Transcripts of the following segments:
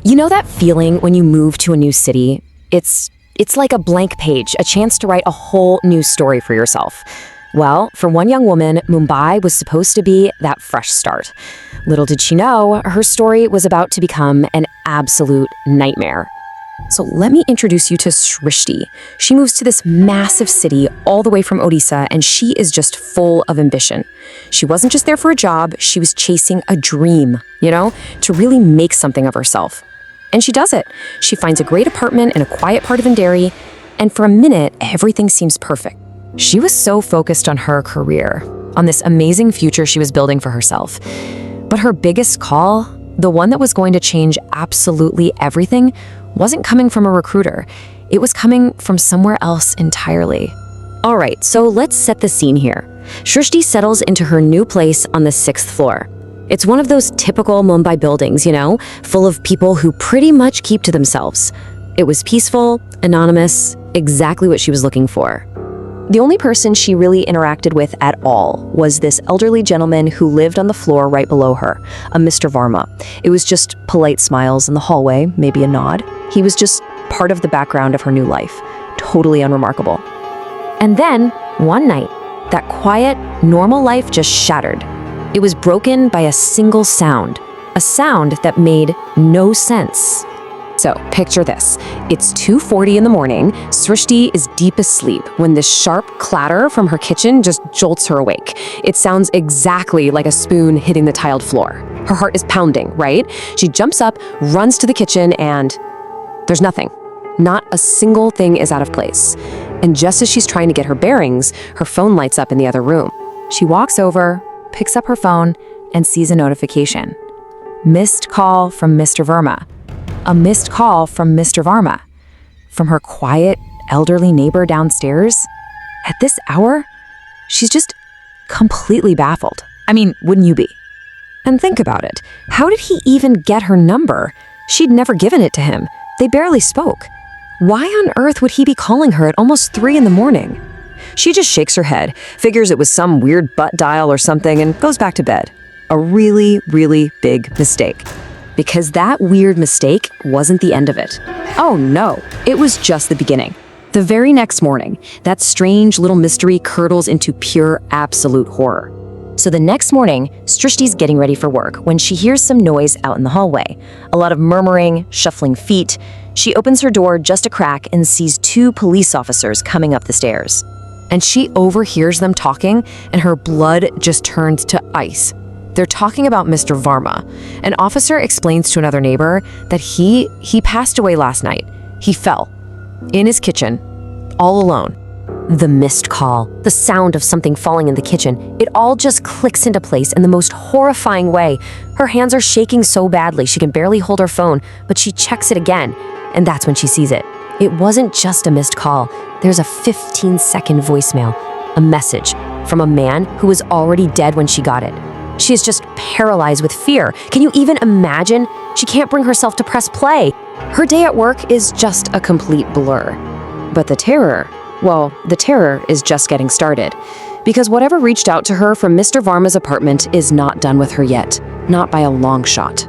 You know that feeling when you move to a new city? It's like a blank page, a chance to write a whole new story for yourself. Well, for one young woman, Mumbai was supposed to be that fresh start. Little did she know, her story was about to become an absolute nightmare. So let me introduce you to Srishti. She moves to this massive city all the way from Odisha, and she is just full of ambition. She wasn't just there for a job, she was chasing a dream, to really make something of herself. And she does it. She finds a great apartment in a quiet part of Inderi, and for a minute, everything seems perfect. She was so focused on her career, on this amazing future she was building for herself. But her biggest call, the one that was going to change absolutely everything, wasn't coming from a recruiter. It was coming from somewhere else entirely. All right, so let's set the scene here. Srishti settles into her new place on the 6th floor. It's one of those typical Mumbai buildings, full of people who pretty much keep to themselves. It was peaceful, anonymous, exactly what she was looking for. The only person she really interacted with at all was this elderly gentleman who lived on the floor right below her, a Mr. Verma. It was just polite smiles in the hallway, maybe a nod. He was just part of the background of her new life, totally unremarkable. And then, one night, that quiet, normal life just shattered. It was broken by a single sound, a sound that made no sense. So, picture this. It's 2:40 in the morning. Srishti is deep asleep when this sharp clatter from her kitchen just jolts her awake. It sounds exactly like a spoon hitting the tiled floor. Her heart is pounding, right? She jumps up, runs to the kitchen, and there's nothing. Not a single thing is out of place. And just as she's trying to get her bearings, her phone lights up in the other room. She walks over, picks up her phone, and sees a notification. Missed call from Mr. Verma. A missed call from Mr. Verma. From her quiet, elderly neighbor downstairs. At this hour, she's just completely baffled. I mean, wouldn't you be? And think about it. How did he even get her number? She'd never given it to him. They barely spoke. Why on earth would he be calling her at almost 3 in the morning? She just shakes her head, figures it was some weird butt dial or something, and goes back to bed. A really, really big mistake. Because that weird mistake wasn't the end of it. Oh no, it was just the beginning. The very next morning, that strange little mystery curdles into pure, absolute horror. So the next morning, Srishti's getting ready for work when she hears some noise out in the hallway. A lot of murmuring, shuffling feet. She opens her door just a crack and sees 2 police officers coming up the stairs. And she overhears them talking, and her blood just turns to ice. They're talking about Mr. Verma. An officer explains to another neighbor that he passed away last night. He fell in his kitchen, all alone. The missed call, the sound of something falling in the kitchen, it all just clicks into place in the most horrifying way. Her hands are shaking so badly she can barely hold her phone, but she checks it again, and that's when she sees it. It wasn't just a missed call. There's a 15-second voicemail, a message from a man who was already dead when she got it. She is just paralyzed with fear. Can you even imagine? She can't bring herself to press play. Her day at work is just a complete blur. But the terror is just getting started. Because whatever reached out to her from Mr. Verma's apartment is not done with her yet. Not by a long shot.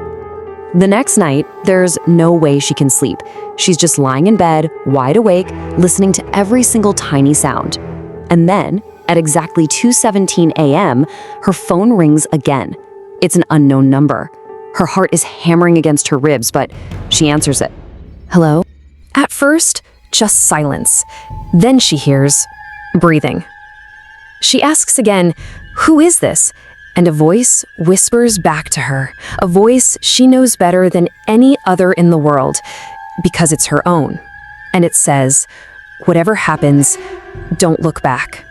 The next night, there's no way she can sleep. She's just lying in bed, wide awake, listening to every single tiny sound. And then, at exactly 2:17 a.m., her phone rings again. It's an unknown number. Her heart is hammering against her ribs, but she answers it. Hello? At first, just silence. Then she hears breathing. She asks again, who is this? And a voice whispers back to her, a voice she knows better than any other in the world, because it's her own. And it says, whatever happens, don't look back.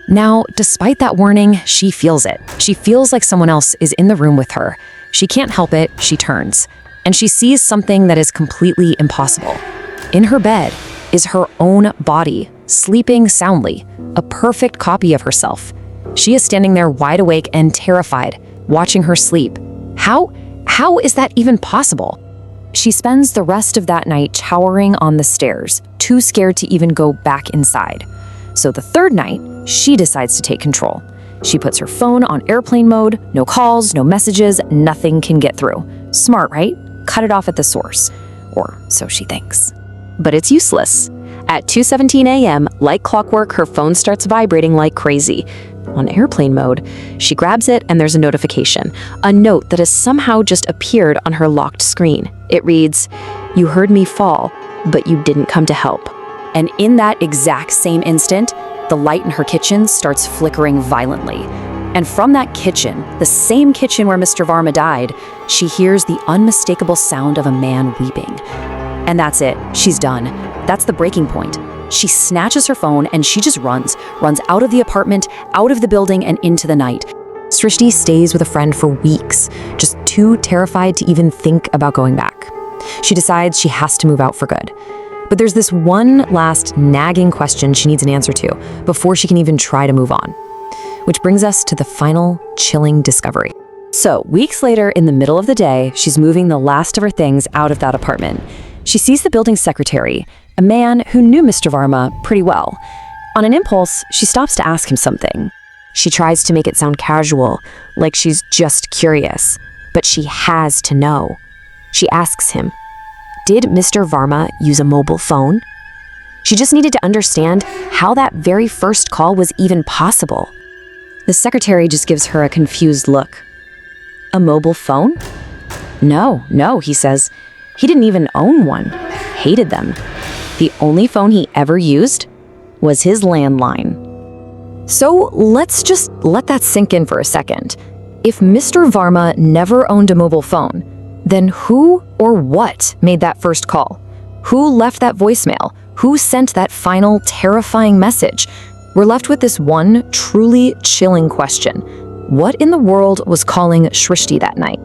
Now, despite that warning, she feels it. She feels like someone else is in the room with her. She can't help it, she turns. And she sees something that is completely impossible. In her bed is her own body, sleeping soundly, a perfect copy of herself. She is standing there wide awake and terrified, watching her sleep. How is that even possible? She spends the rest of that night cowering on the stairs, too scared to even go back inside. So the third night, she decides to take control. She puts her phone on airplane mode, no calls, no messages, nothing can get through. Smart, right? cut it off at the source. Or so she thinks. But it's useless. At 2:17 a.m., like clockwork, her phone starts vibrating like crazy. On airplane mode, she grabs it and there's a notification, a note that has somehow just appeared on her locked screen. It reads, "You heard me fall, but you didn't come to help." And in that exact same instant, the light in her kitchen starts flickering violently. And from that kitchen, the same kitchen where Mr. Verma died, she hears the unmistakable sound of a man weeping. And that's it. She's done. That's the breaking point. She snatches her phone and she just runs out of the apartment, out of the building, and into the night. Srishti stays with a friend for weeks, just too terrified to even think about going back. She decides she has to move out for good. But there's this one last nagging question she needs an answer to before she can even try to move on. Which brings us to the final chilling discovery. So, weeks later, in the middle of the day, she's moving the last of her things out of that apartment. She sees the building secretary, a man who knew Mr. Verma pretty well. On an impulse, she stops to ask him something. She tries to make it sound casual, like she's just curious, but she has to know. She asks him, "Did Mr. Verma use a mobile phone?" She just needed to understand how that very first call was even possible. The secretary just gives her a confused look. "A mobile phone?" No, he says. He didn't even own one. Hated them. The only phone he ever used was his landline. So let's just let that sink in for a second. If Mr. Verma never owned a mobile phone, then who or what made that first call? Who left that voicemail? Who sent that final terrifying message? We're left with this one truly chilling question. What in the world was calling Srishti that night?